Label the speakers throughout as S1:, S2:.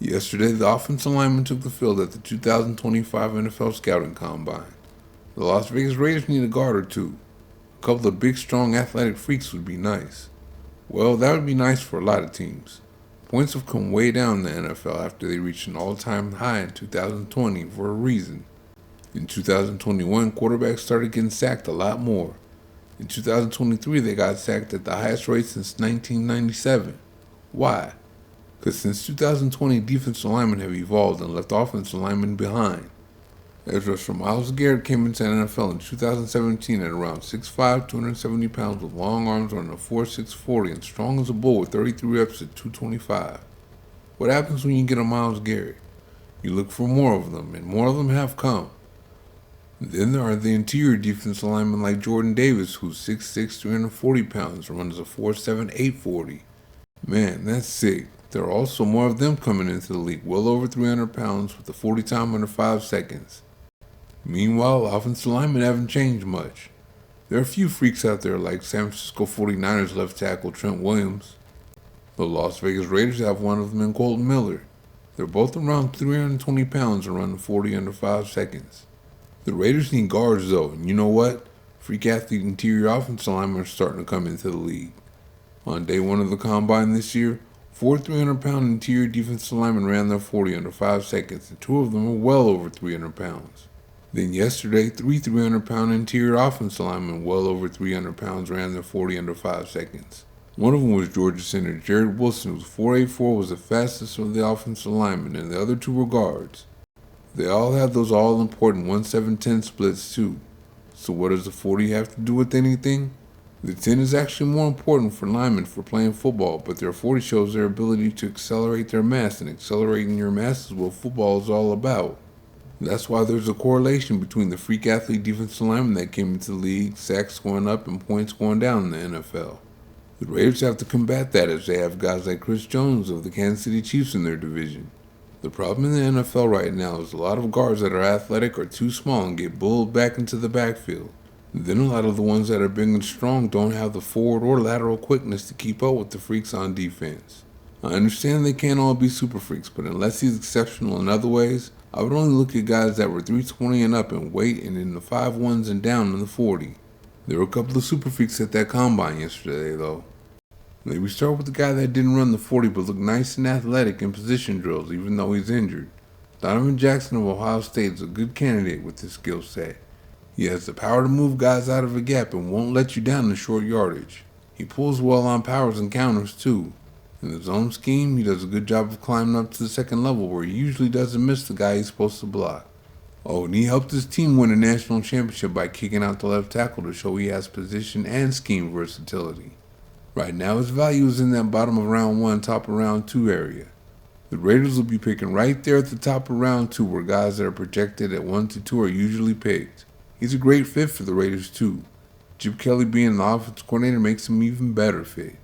S1: Yesterday, the offensive lineman took the field at the 2025 NFL Scouting Combine. The Las Vegas Raiders need a guard or two. A couple of big, strong, athletic freaks would be nice. Well, that would be nice for a lot of teams. Points have come way down in the NFL after they reached an all-time high in 2020 for a reason. In 2021, quarterbacks started getting sacked a lot more. In 2023, they got sacked at the highest rate since 1997. Why? Because since 2020, defensive linemen have evolved and left offensive linemen behind. Edge rusher Myles Garrett came into the NFL in 2017 at around 6'5", 270 pounds with long arms running a 4.6 40 and strong as a bull with 33 reps at 225. What happens when you get a Myles Garrett? You look for more of them, and more of them have come. Then there are the interior defensive linemen like Jordan Davis, who's 6'6", 340 pounds and runs a 4.7 840. Man, that's sick. There are also more of them coming into the league, well over 300 pounds with a 40 time under 5 seconds. Meanwhile, offensive linemen haven't changed much. There are a few freaks out there like San Francisco 49ers left tackle Trent Williams. The Las Vegas Raiders have one of them in Colton Miller. They're both around 320 pounds and run 40 under 5 seconds. The Raiders need guards though, and you know what? Freak athlete interior offensive linemen are starting to come into the league. On day one of the combine this year, 4 300-pound interior defensive linemen ran their 40 under 5 seconds, and 2 of them were well over 300 pounds. Then yesterday, 3 300-pound interior offensive linemen well over 300 pounds ran their 40 under 5 seconds. One of them was Georgia center Jared Wilson, whose 4.84 was the fastest of the offensive linemen, and the other 2 were guards. They all had those all-important 1-7-10 splits too. So what does the 40 have to do with anything? The 10 is actually more important for linemen for playing football, but their 40 shows their ability to accelerate their mass, and accelerating your mass is what football is all about. That's why there's a correlation between the freak athlete defensive lineman that came into the league, sacks going up, and points going down in the NFL. The Raiders have to combat that as they have guys like Chris Jones of the Kansas City Chiefs in their division. The problem in the NFL right now is a lot of guards that are athletic are too small and get bulled back into the backfield. Then a lot of the ones that are big and strong don't have the forward or lateral quickness to keep up with the freaks on defense. I understand they can't all be super freaks, but unless he's exceptional in other ways, I would only look at guys that were 320 and up in weight and in the 5'1s and down in the 40. There were a couple of super freaks at that combine yesterday though. Maybe start with the guy that didn't run the 40 but looked nice and athletic in position drills even though he's injured. Donovan Jackson of Ohio State is a good candidate with his skill set. He has the power to move guys out of a gap and won't let you down in short yardage. He pulls well on powers and counters too. In the zone scheme, he does a good job of climbing up to the second level where he usually doesn't miss the guy he's supposed to block. Oh, and he helped his team win a national championship by kicking out the left tackle to show he has position and scheme versatility. Right now his value is in that bottom of round 1, top of round 2 area. The Raiders will be picking right there at the top of round 2 where guys that are projected at 1 to 2 are usually picked. He's a great fit for the Raiders too. Chip Kelly being the offensive coordinator makes him an even better fit.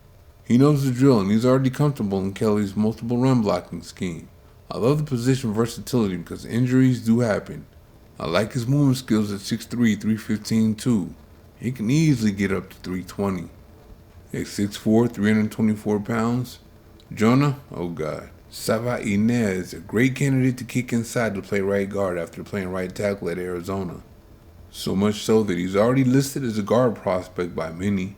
S1: He knows the drill and he's already comfortable in Kelly's multiple run blocking scheme. I love the position versatility because injuries do happen. I like his movement skills at 6'3", 315 too. He can easily get up to 320. At 6'4", 324 pounds, Jonah Savaiinaea is a great candidate to kick inside to play right guard after playing right tackle at Arizona. So much so that he's already listed as a guard prospect by many.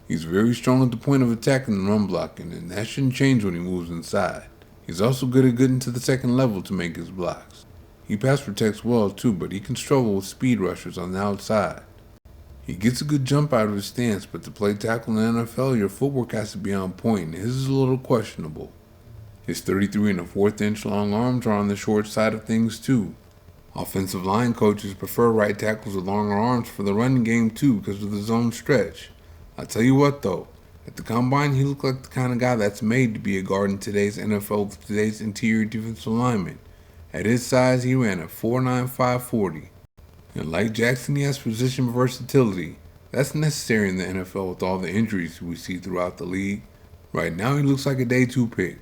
S1: He's very strong at the point of attack and run blocking, and that shouldn't change when he moves inside. He's also good at getting to the second level to make his blocks. He pass protects well too, but he can struggle with speed rushers on the outside. He gets a good jump out of his stance, but to play tackle in the NFL, your footwork has to be on point, and his is a little questionable. His 33 and a 1/4 inch long arms are on the short side of things too. Offensive line coaches prefer right tackles with longer arms for the running game too because of the zone stretch. I tell you what though, at the combine he looked like the kind of guy that's made to be a guard in today's NFL with today's interior defensive lineman. At his size he ran a 4.9 540. And like Jackson, he has position versatility. That's necessary in the NFL with all the injuries we see throughout the league. Right now he looks like a day 2 pick.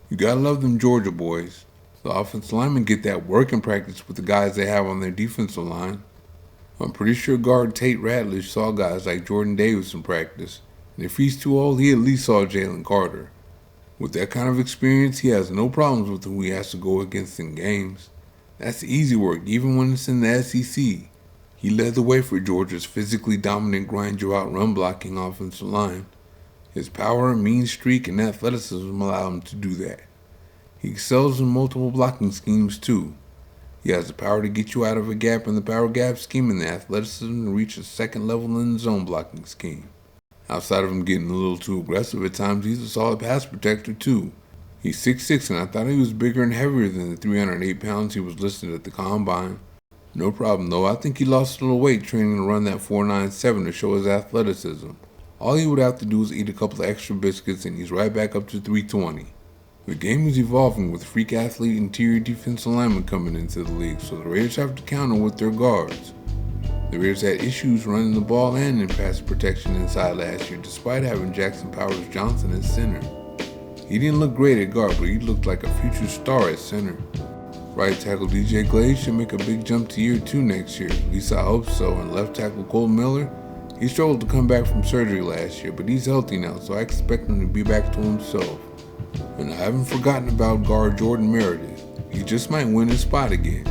S1: You gotta love them Georgia boys. The offensive linemen get that work in practice with the guys they have on their defensive line. I'm pretty sure guard Tate Ratledge saw guys like Jordan Davis in practice, and if he's too old, he at least saw Jalen Carter. With that kind of experience, he has no problems with who he has to go against in games. That's easy work, even when it's in the SEC. He led the way for Georgia's physically dominant grind-you-out run-blocking offensive line. His power, mean streak, and athleticism allow him to do that. He excels in multiple blocking schemes too. He has the power to get you out of a gap in the power gap scheme and the athleticism to reach a second level in the zone blocking scheme. Outside of him getting a little too aggressive at times, he's a solid pass protector too. He's 6'6", and I thought he was bigger and heavier than the 308 pounds he was listed at the combine. No problem though, I think he lost a little weight training to run that 4.97 to show his athleticism. All he would have to do is eat a couple of extra biscuits and he's right back up to 320. The game is evolving with freak athlete interior defensive linemen coming into the league, so the Raiders have to counter with their guards. The Raiders had issues running the ball and in pass protection inside last year, despite having Jackson Powers Johnson at center. He didn't look great at guard, but he looked like a future star at center. Right tackle DJ Glaze should make a big jump to year 2 next year. At least I hope so. And left tackle Cole Miller, he struggled to come back from surgery last year, but he's healthy now, so I expect him to be back to himself. And I haven't forgotten about guard Jordan Meredith. He just might win his spot again.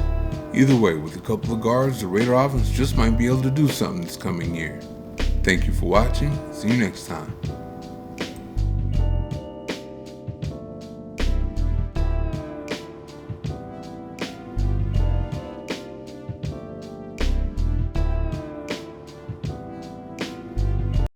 S1: Either way, with a couple of guards, the Raider offense just might be able to do something this coming year. Thank you for watching. See you next time.